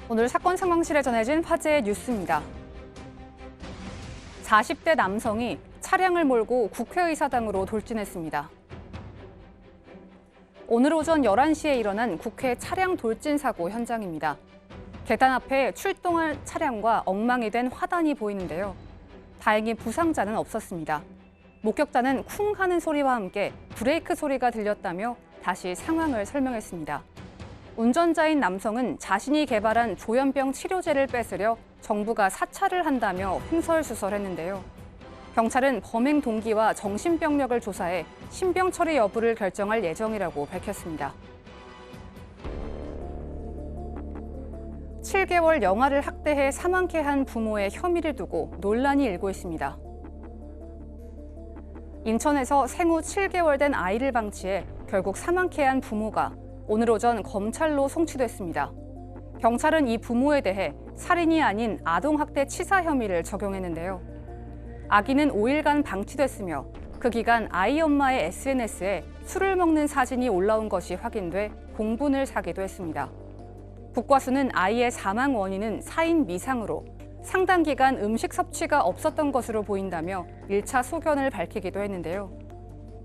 오늘 사건 상황실에 전해진 화제의 뉴스입니다. 40대 남성이 차량을 몰고 국회의사당으로 돌진했습니다. 오늘 오전 11시에 일어난 국회 차량 돌진 사고 현장입니다. 계단 앞에 출동한 차량과 엉망이 된 화단이 보이는데요. 다행히 부상자는 없었습니다. 목격자는 쿵 하는 소리와 함께 브레이크 소리가 들렸다며 다시 상황을 설명했습니다. 운전자인 남성은 자신이 개발한 조현병 치료제를 뺏으려 정부가 사찰을 한다며 횡설수설했는데요. 경찰은 범행 동기와 정신병력을 조사해 신병 처리 여부를 결정할 예정이라고 밝혔습니다. 7개월 영아를 학대해 사망케 한 부모의 혐의를 두고 논란이 일고 있습니다. 인천에서 생후 7개월 된 아이를 방치해 결국 사망케 한 부모가 오늘 오전 검찰로 송치됐습니다. 경찰은 이 부모에 대해 살인이 아닌 아동학대 치사 혐의를 적용했는데요. 아기는 5일간 방치됐으며 그 기간 아이 엄마의 SNS에 술을 먹는 사진이 올라온 것이 확인돼 공분을 사기도 했습니다. 국과수는 아이의 사망 원인은 사인 미상으로 상당 기간 음식 섭취가 없었던 것으로 보인다며 1차 소견을 밝히기도 했는데요.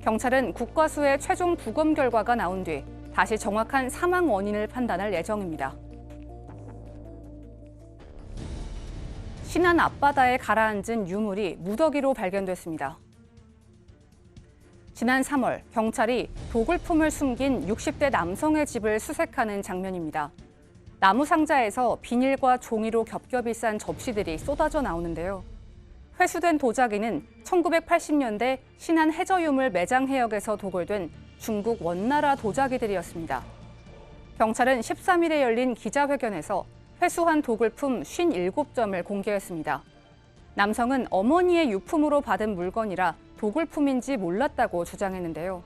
경찰은 국과수의 최종 부검 결과가 나온 뒤 다시 정확한 사망 원인을 판단할 예정입니다. 신안 앞바다에 가라앉은 유물이 무더기로 발견됐습니다. 지난 3월 경찰이 도굴품을 숨긴 60대 남성의 집을 수색하는 장면입니다. 나무 상자에서 비닐과 종이로 겹겹이 싼 접시들이 쏟아져 나오는데요. 회수된 도자기는 1980년대 신안 해저유물 매장 해역에서 도굴된 중국 원나라 도자기들이었습니다. 경찰은 13일에 열린 기자회견에서 회수한 도굴품 57점을 공개했습니다. 남성은 어머니의 유품으로 받은 물건이라 도굴품인지 몰랐다고 주장했는데요.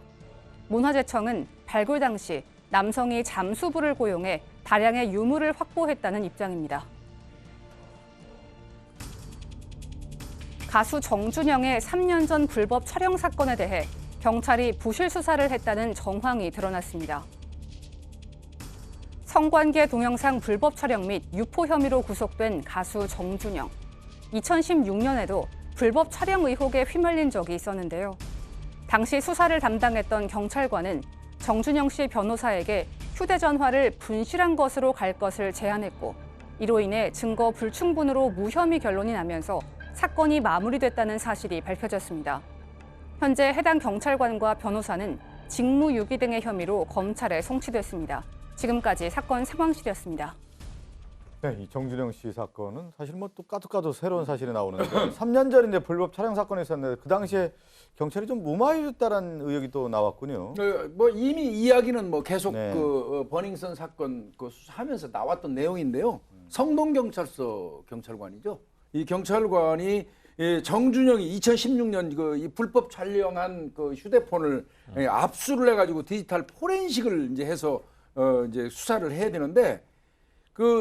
문화재청은 발굴 당시 남성이 잠수부를 고용해 다량의 유물을 확보했다는 입장입니다. 가수 정준영의 3년 전 불법 촬영 사건에 대해 경찰이 부실 수사를 했다는 정황이 드러났습니다. 성관계 동영상 불법 촬영 및 유포 혐의로 구속된 가수 정준영. 2016년에도 불법 촬영 의혹에 휘말린 적이 있었는데요. 당시 수사를 담당했던 경찰관은 정준영 씨 변호사에게 휴대전화를 분실한 것으로 갈 것을 제안했고 이로 인해 증거 불충분으로 무혐의 결론이 나면서 사건이 마무리됐다는 사실이 밝혀졌습니다. 현재 해당 경찰관과 변호사는 직무유기 등의 혐의로 검찰에 송치됐습니다. 지금까지 사건 상황실이었습니다. 네, 이 정준영 씨 사건은 사실 뭐 또 까도 새로운 사실이 나오는데 3년 전인데 불법 촬영 사건이 있었는데 그 당시에 경찰이 좀 무마해줬다는 의혹이 또 나왔군요. 뭐 이미 이야기는 뭐 계속 네. 버닝썬 사건 수사하면서 나왔던 내용인데요. 성동경찰서 경찰관이죠. 이 경찰관이 정준영이 2016년 이 불법 촬영한 그 휴대폰을 압수를 해가지고 디지털 포렌식을 이제 해서 이제 수사를 해야 되는데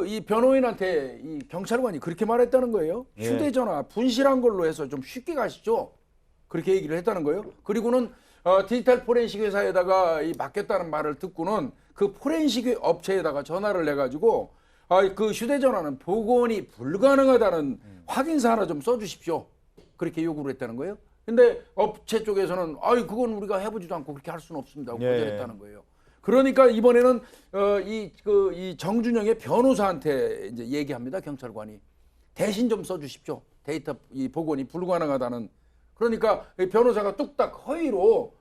이 변호인한테 이 경찰관이 그렇게 말했다는 거예요. 예. 휴대전화 분실한 걸로 해서 좀 쉽게 가시죠. 그렇게 얘기를 했다는 거예요. 그리고는 디지털 포렌식 회사에다가 맡겼다는 말을 듣고는 그 포렌식 업체에다가 전화를 해가지고 그 휴대전화는 복원이 불가능하다는 확인서 하나 좀 써주십시오. 그렇게 요구를 했다는 거예요. 근데 업체 쪽에서는 그건 우리가 해보지도 않고 그렇게 할 수는 없습니다. 거절했다는 거예요. 그러니까 이번에는 이 정준영의 변호사한테 이제 얘기합니다. 경찰관이 대신 좀 써주십시오. 데이터 이 복원이 불가능하다는. 그러니까 변호사가 뚝딱 허위로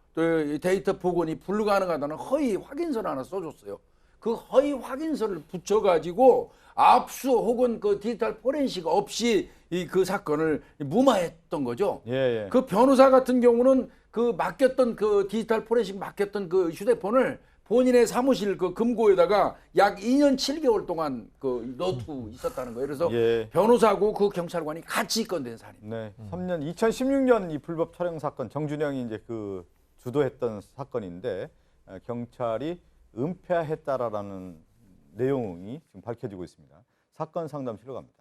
데이터 복원이 불가능하다는 허위 확인서를 하나 써줬어요. 그 허위 확인서를 붙여가지고 압수 혹은 그 디지털 포렌식 없이 그 사건을 무마했던 거죠. 예. 그 변호사 같은 경우는 그 맡겼던 그 디지털 포렌식 맡겼던 그 휴대폰을 본인의 사무실 그 금고에다가 약 2년 7개월 동안 넣고 있었다는 거예요. 그래서 변호사하고 그 경찰관이 같이 입건된 사례입니다. 네, 2016년 이 불법 촬영 사건 정준영이 이제 주도했던 사건인데 경찰이 은폐했다라는 내용이 지금 밝혀지고 있습니다. 사건 상담실로 갑니다.